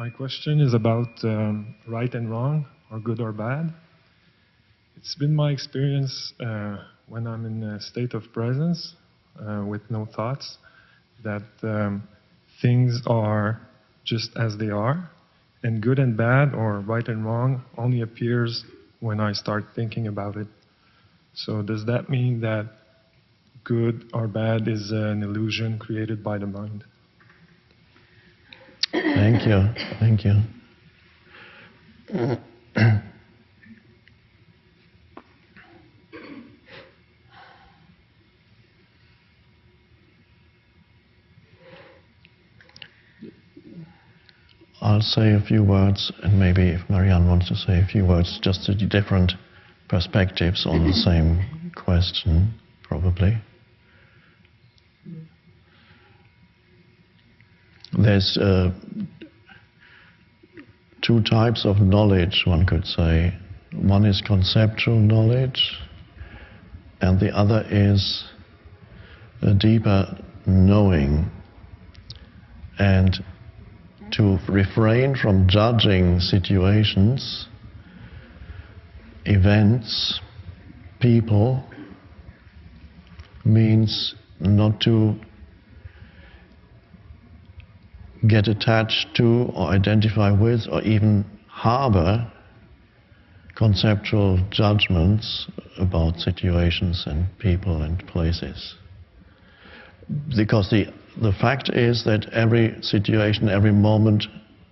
My question is about right and wrong, or good or bad. It's been my experience when I'm in a state of presence with no thoughts that things are just as they are, and good and bad or right and wrong only appears when I start thinking about it. So does that mean that good or bad is an illusion created by the mind? Thank you. Thank you. I'll say a few words, and maybe if Marianne wants to say a few words, just to different perspectives on the same question, probably. There's two types of knowledge, one could say. One is conceptual knowledge, and the other is a deeper knowing. And to refrain from judging situations, events, people, means not to get attached to or identify with or even harbor conceptual judgments about situations and people and places. Because the fact is that every situation, every moment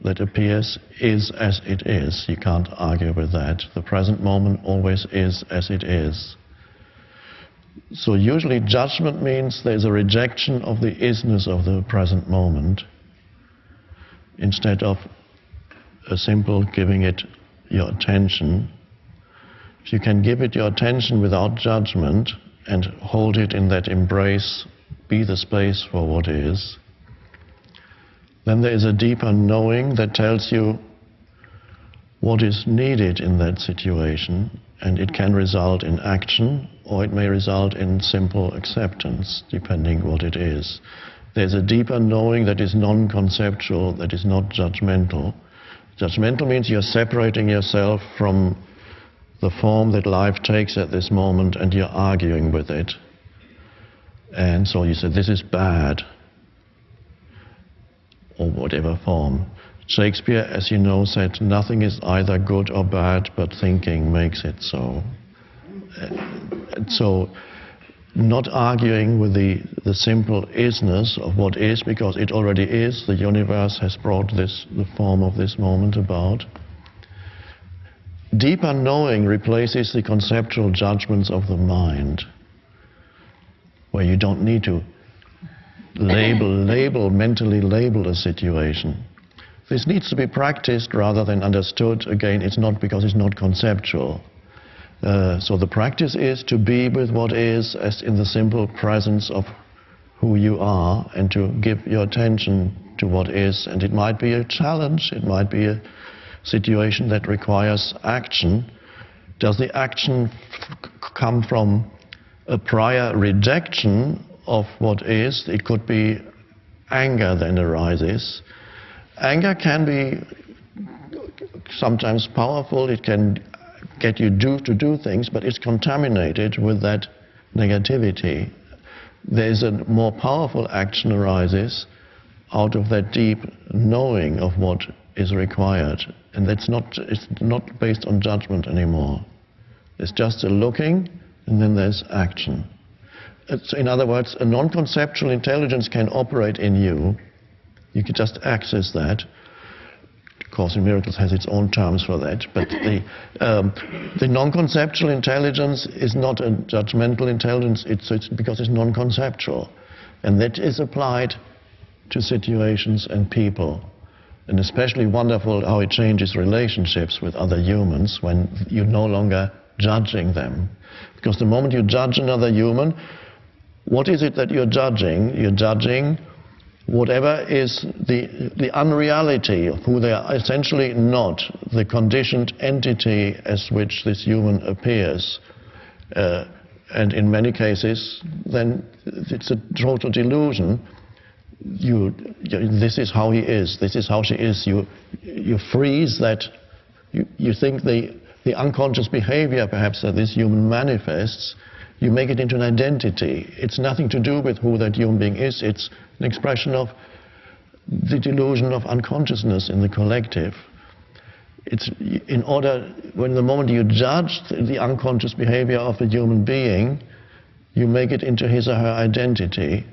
that appears is as it is. You can't argue with that. The present moment always is as it is. So usually judgment means there's a rejection of the isness of the present moment, instead of a simple giving it your attention. If you can give it your attention without judgment and hold it in that embrace, be the space for what is, then there is a deeper knowing that tells you what is needed in that situation, and it can result in action or it may result in simple acceptance, depending what it is. There's a deeper knowing that is non-conceptual, that is not judgmental. Judgmental means you're separating yourself from the form that life takes at this moment and you're arguing with it. And so you say, this is bad, or whatever form. Shakespeare, as you know, said, nothing is either good or bad, but thinking makes it so. And so, not arguing with the simple isness of what is, because it already is. The universe has brought this, the form of this moment about. Deeper knowing replaces the conceptual judgments of the mind, where you don't need to mentally label a situation. This needs to be practiced rather than understood. Again, it's not because it's not conceptual. So the practice is to be with what is, as in the simple presence of who you are, and to give your attention to what is. And it might be a challenge, it might be a situation that requires action. Does the action come from a prior rejection of what is? It could be anger then arises. Anger can be sometimes powerful, it can get you to do things, but it's contaminated with that negativity. There's a more powerful action arises out of that deep knowing of what is required, and it's not based on judgment anymore. It's just a looking, and then there's action. In other words, a non-conceptual intelligence can operate in you. You can just access that. Course in Miracles has its own terms for that, but the non-conceptual intelligence is not a judgmental intelligence, it's because it's non-conceptual. And that is applied to situations and people. And especially wonderful how it changes relationships with other humans when you're no longer judging them. Because the moment you judge another human, what is it that you're judging? You're judging whatever is the unreality of who they are, essentially not the conditioned entity as which this human appears. And in many cases, then it's a total delusion. this is how he is, this is how she is. You freeze that. You think the unconscious behavior, perhaps, that this human manifests, you make it into an identity. It's nothing to do with who that human being is. It's an expression of the delusion of unconsciousness in the collective. It's in order, when the moment you judge the unconscious behavior of the human being, you make it into his or her identity,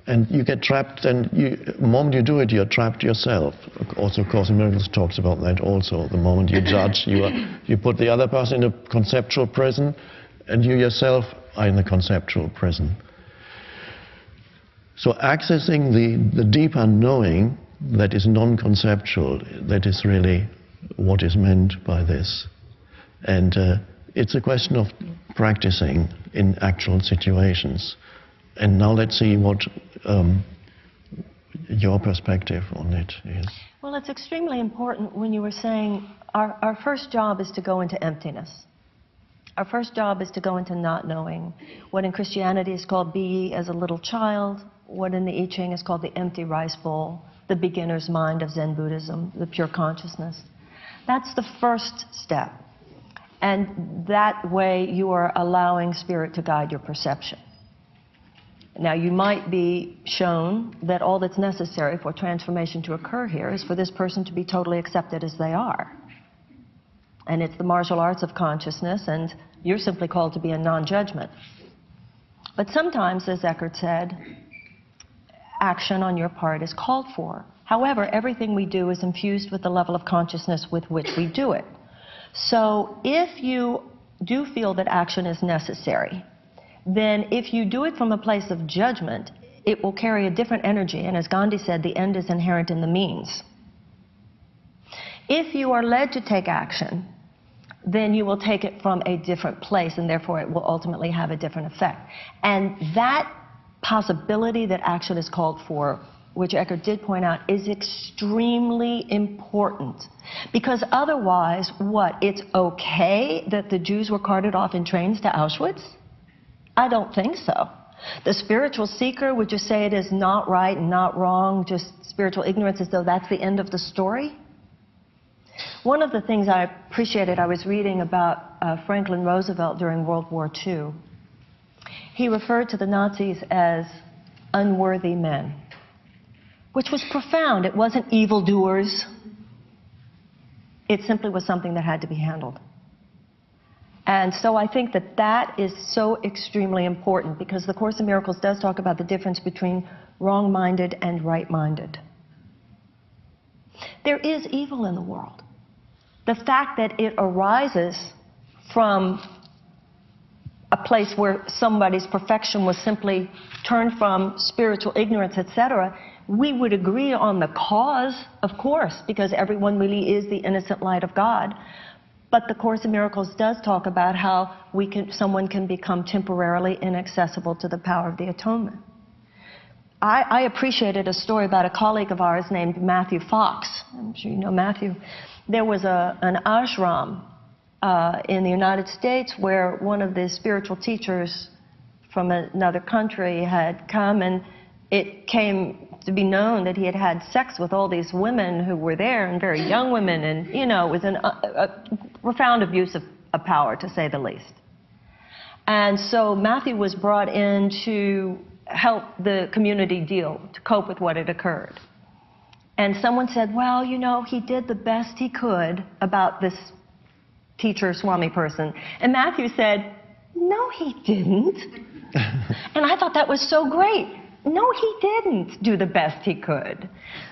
and you get trapped, and the moment you do it, you're trapped yourself. Also, Course in Miracles talks about that also. The moment you judge, you put the other person in a conceptual prison, and you yourself are in the conceptual prison. So accessing the deeper knowing that is non-conceptual, that is really what is meant by this. And it's a question of practicing in actual situations. And now let's see what your perspective on it is. Well, it's extremely important when you were saying our first job is to go into emptiness. Our first job is to go into not knowing. What in Christianity is called be ye as a little child, what in the I Ching is called the empty rice bowl, the beginner's mind of Zen Buddhism, the pure consciousness. That's the first step. And that way you are allowing spirit to guide your perception. Now, you might be shown that all that's necessary for transformation to occur here is for this person to be totally accepted as they are. And it's the martial arts of consciousness, and you're simply called to be in non-judgment. But sometimes, as Eckhart said, action on your part is called for. However, everything we do is infused with the level of consciousness with which we do it. So if you do feel that action is necessary, then if you do it from a place of judgment, it will carry a different energy. And as Gandhi said, the end is inherent in the means. If you are led to take action, then you will take it from a different place, and therefore it will ultimately have a different effect. And that possibility that action is called for, which Eckhart did point out, is extremely important. Because otherwise, what? It's okay that the Jews were carted off in trains to Auschwitz? I don't think so. The spiritual seeker would just say it is not right and not wrong, just spiritual ignorance, as though that's the end of the story. One of the things I appreciated, I was reading about Franklin Roosevelt during World War II. He referred to the Nazis as unworthy men, which was profound. It wasn't evildoers. It simply was something that had to be handled. And so I think that that is so extremely important, because the Course in Miracles does talk about the difference between wrong-minded and right-minded. There is evil in the world. The fact that it arises from a place where somebody's perfection was simply turned from spiritual ignorance, etc., we would agree on the cause, of course, because everyone really is the innocent light of God. But the Course in Miracles does talk about how someone can become temporarily inaccessible to the power of the atonement. I appreciated a story about a colleague of ours named Matthew Fox. I'm sure you know Matthew. There was an ashram in the United States where one of the spiritual teachers from another country had come, and it came to be known that he had had sex with all these women who were there, and very young women, and, you know, it was a profound abuse of power, to say the least. And so Matthew was brought in to help the community deal, to cope with what had occurred. And someone said, well, you know, he did the best he could about this teacher, Swami person. And Matthew said, no, he didn't. And I thought that was so great. No, he didn't do the best he could.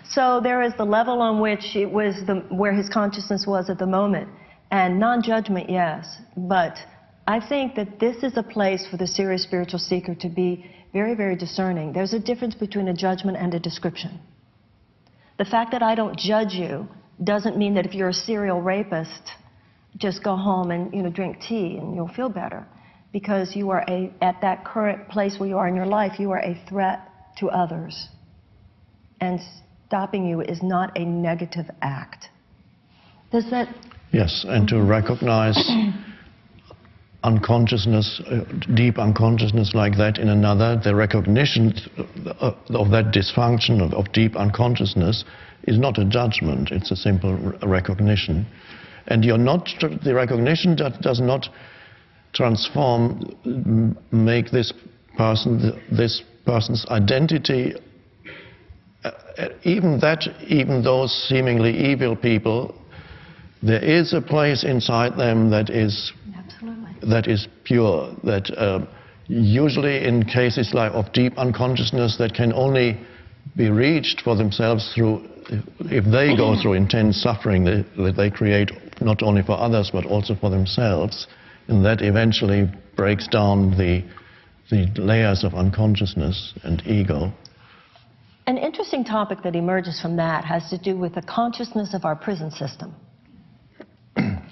So there is the level on which it was where his consciousness was at the moment. And non-judgment, yes. But I think that this is a place for the serious spiritual seeker to be very, very discerning. There's a difference between a judgment and a description. The fact that I don't judge you doesn't mean that if you're a serial rapist, just go home and, you know, drink tea and you'll feel better. Because you are at that current place where you are in your life, you are a threat to others. And stopping you is not a negative act. Does that... Yes, and to recognize unconsciousness, deep unconsciousness like that in another, the recognition of that dysfunction, of deep unconsciousness, is not a judgment, it's a simple recognition. And you're not, the recognition does not transform, make this person's identity, even those seemingly evil people, there is a place inside them that is pure, that usually in cases like of deep unconsciousness that can only be reached for themselves through, if they go through intense suffering that they create not only for others but also for themselves, and that eventually breaks down the layers of unconsciousness and ego. An interesting topic that emerges from that has to do with the consciousness of our prison system.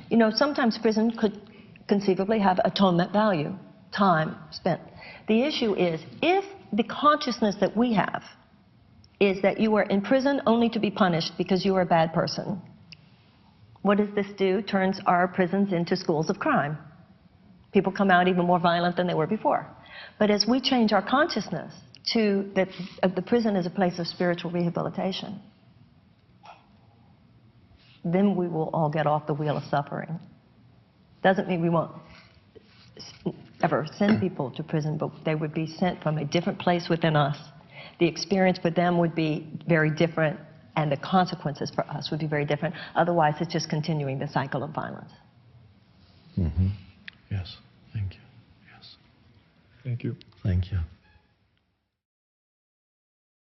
You know, sometimes prison could conceivably have atonement value, time spent. The issue is, if the consciousness that we have is that you are in prison only to be punished because you are a bad person, what does this do? Turns our prisons into schools of crime. People come out even more violent than they were before. But as we change our consciousness to that the prison is a place of spiritual rehabilitation, then we will all get off the wheel of suffering. Doesn't mean we won't ever send people to prison, but they would be sent from a different place within us. The experience for them would be very different, and the consequences for us would be very different. Otherwise, it's just continuing the cycle of violence. Mm-hmm. Yes, thank you. Yes. Thank you. Thank you.